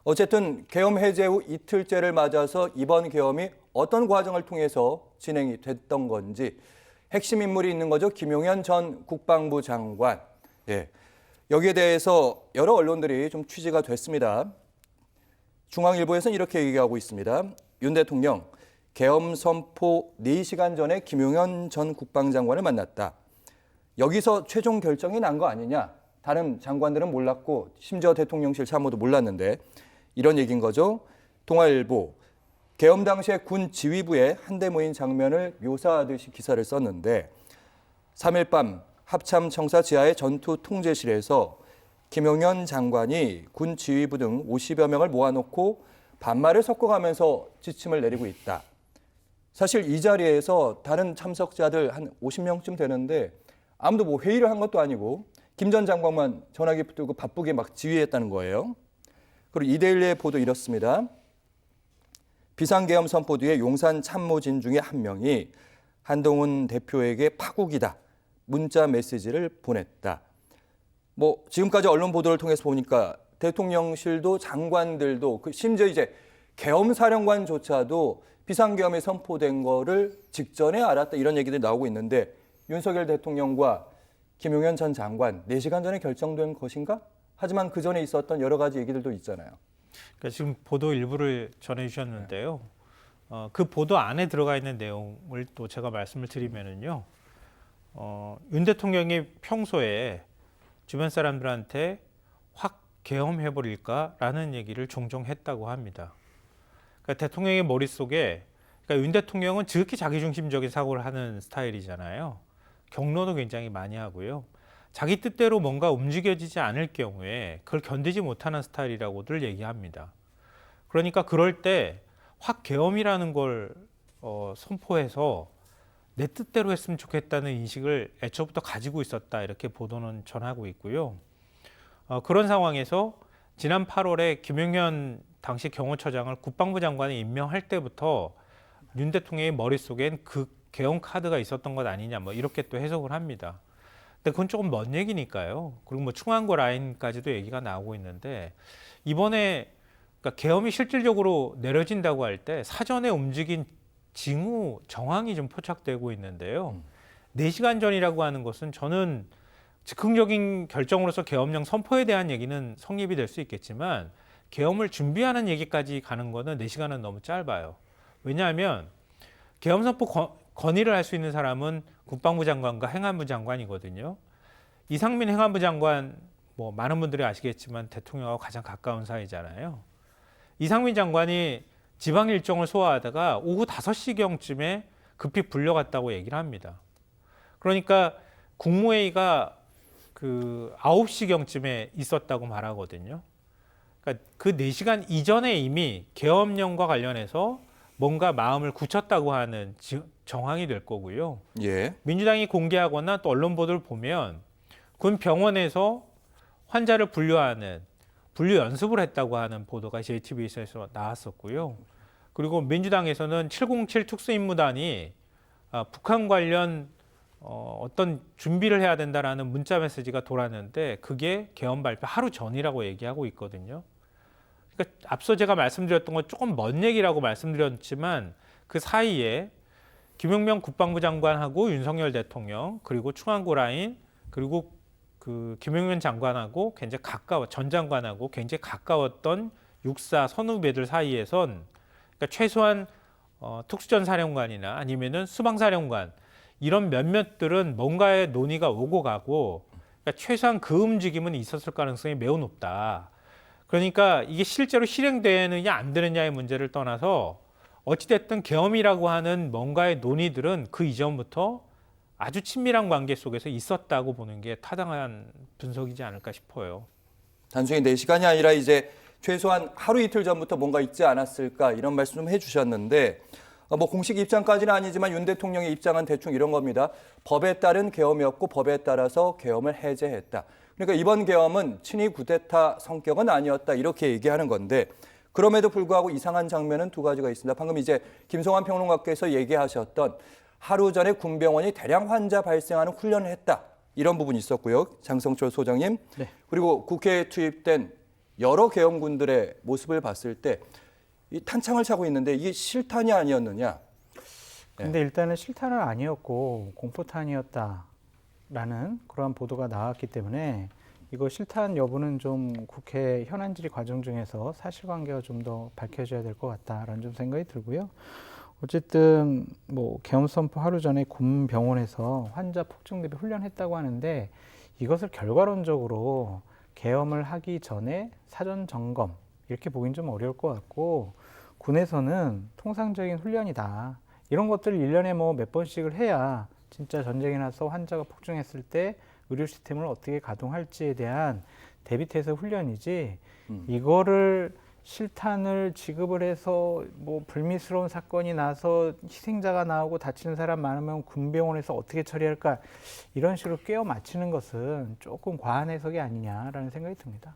어쨌든 계엄 해제 후 이틀째를 맞아서 이번 계엄이 어떤 과정을 통해서 진행이 됐던 건지 핵심 인물이 있는 거죠. 김용현 전 국방부 장관. 예. 여기에 대해서 여러 언론들이 좀 취재가 됐습니다. 중앙일보에서는 이렇게 얘기하고 있습니다. 윤 대통령 계엄 선포 4시간 전에 김용현 전 국방장관을 만났다. 여기서 최종 결정이 난 거 아니냐. 다른 장관들은 몰랐고 심지어 대통령실 참모도 몰랐는데 이런 얘기인 거죠. 동아일보 계엄 당시에 군 지휘부에 한데 모인 장면을 묘사하듯이 기사를 썼는데 3일 밤 합참청사 지하의 전투 통제실에서 김용현 장관이 군 지휘부 등 50여 명을 모아놓고 반말을 섞어가면서 지침을 내리고 있다. 사실 이 자리에서 다른 참석자들 한 50명쯤 되는데 아무도 뭐 회의를 한 것도 아니고 김 전 장관만 전화기 붙들고 바쁘게 막 지휘했다는 거예요. 그리고 이데일리의 보도 이렇습니다. 비상계엄 선포 뒤에 용산 참모진 중에 한 명이 한동훈 대표에게 파국이다. 문자 메시지를 보냈다. 뭐 지금까지 언론 보도를 통해서 보니까 대통령실도 장관들도 심지어 이제 계엄 사령관조차도 비상계엄이 선포된 거를 직전에 알았다 이런 얘기들이 나오고 있는데 윤석열 대통령과 김용현 전 장관 4시간 전에 결정된 것인가? 하지만 그 전에 있었던 여러 가지 얘기들도 있잖아요. 그러니까 지금 보도 일부를 전해주셨는데요. 그 보도 안에 들어가 있는 내용을 또 제가 말씀을 드리면은요. 윤 대통령이 평소에 주변 사람들한테 확 계엄해버릴까라는 얘기를 종종 했다고 합니다. 그러니까 대통령의 머릿속에 그러니까 윤 대통령은 지극히 자기중심적인 사고를 하는 스타일이잖아요. 경로도 굉장히 많이 하고요. 자기 뜻대로 뭔가 움직여지지 않을 경우에 그걸 견디지 못하는 스타일이라고들 얘기합니다. 그러니까 그럴 때 확 계엄이라는 걸 선포해서 내 뜻대로 했으면 좋겠다는 인식을 애초부터 가지고 있었다 이렇게 보도는 전하고 있고요. 그런 상황에서 지난 8월에 김용현 당시 경호처장을 국방부 장관에 임명할 때부터 윤 대통령의 머릿속엔 그 계엄 카드가 있었던 것 아니냐 뭐 이렇게 또 해석을 합니다. 근데 그건 조금 먼 얘기니까요. 그리고 뭐 충안고 라인까지도 얘기가 나오고 있는데 이번에 그러니까 계엄이 실질적으로 내려진다고 할 때 사전에 움직인 징후 정황이 좀 포착되고 있는데요. 4시간 전이라고 하는 것은 저는 즉흥적인 결정으로서 계엄령 선포에 대한 얘기는 성립이 될 수 있겠지만 계엄을 준비하는 얘기까지 가는 거는 4시간은 너무 짧아요. 왜냐하면 계엄 선포 건의를 할 수 있는 사람은 국방부 장관과 행안부 장관이거든요. 이상민 행안부 장관 뭐 많은 분들이 아시겠지만 대통령하고 가장 가까운 사이잖아요. 이상민 장관이 지방 일정을 소화하다가 오후 5시경쯤에 급히 불려갔다고 얘기를 합니다. 그러니까 국무회의가 그 9시경쯤에 있었다고 말하거든요. 그러니까 그 4시간 이전에 이미 계엄령과 관련해서 뭔가 마음을 굳혔다고 하는 정황이 될 거고요. 예. 민주당이 공개하거나 또 언론 보도를 보면 군 병원에서 환자를 분류하는 분류 연습을 했다고 하는 보도가 JTBC에서 나왔었고요. 그리고 민주당에서는 707 특수임무단이 북한 관련 어떤 준비를 해야 된다라는 문자 메시지가 돌았는데 그게 계엄 발표 하루 전이라고 얘기하고 있거든요. 그러니까 앞서 제가 말씀드렸던 건 조금 먼 얘기라고 말씀드렸지만 그 사이에 김용명 국방부 장관하고 윤석열 대통령 그리고 충안고 라인 그리고 그 김용현 장관하고 굉장히 전 장관하고 굉장히 가까웠던 육사 선후배들 사이에선 그러니까 최소한 특수전 사령관이나 아니면은 수방사령관 이런 몇몇들은 뭔가의 논의가 오고 가고 그러니까 최소한 그 움직임은 있었을 가능성이 매우 높다. 그러니까 이게 실제로 실행되느냐 안 되느냐의 문제를 떠나서 어찌됐든 계엄이라고 하는 뭔가의 논의들은 그 이전부터 아주 친밀한 관계 속에서 있었다고 보는 게 타당한 분석이지 않을까 싶어요. 단순히 4시간이 아니라 이제 최소한 하루 이틀 전부터 뭔가 있지 않았을까 이런 말씀 좀 해주셨는데 뭐 공식 입장까지는 아니지만 윤 대통령의 입장은 대충 이런 겁니다. 법에 따른 계엄이었고 법에 따라서 계엄을 해제했다. 그러니까 이번 계엄은 친위 쿠데타 성격은 아니었다 이렇게 얘기하는 건데 그럼에도 불구하고 이상한 장면은 두 가지가 있습니다. 방금 이제 김성환 평론가께서 얘기하셨던 하루 전에 군병원이 대량 환자 발생하는 훈련을 했다. 이런 부분이 있었고요. 장성철 소장님. 네. 그리고 국회에 투입된 여러 계엄군들의 모습을 봤을 때 이 탄창을 차고 있는데 이게 실탄이 아니었느냐? 근데 일단은 실탄은 아니었고 공포탄이었다라는 그러한 보도가 나왔기 때문에 이거 실탄 여부는 좀 국회 현안 질의 과정 중에서 사실관계가 좀 더 밝혀져야 될 것 같다라는 좀 생각이 들고요. 어쨌든 뭐 계엄 선포 하루 전에 군병원에서 환자 폭증 대비 훈련했다고 하는데 이것을 결과론적으로 계엄을 하기 전에 사전 점검 이렇게 보긴 좀 어려울 것 같고 군에서는 통상적인 훈련이다. 이런 것들을 1년에 뭐 몇 번씩을 해야 진짜 전쟁이 나서 환자가 폭증했을 때 의료 시스템을 어떻게 가동할지에 대한 대비태세 훈련이지 이거를 실탄을 지급을 해서 뭐 불미스러운 사건이 나서 희생자가 나오고 다치는 사람 많으면 군병원에서 어떻게 처리할까 이런 식으로 꿰어 맞추는 것은 조금 과한 해석이 아니냐라는 생각이 듭니다.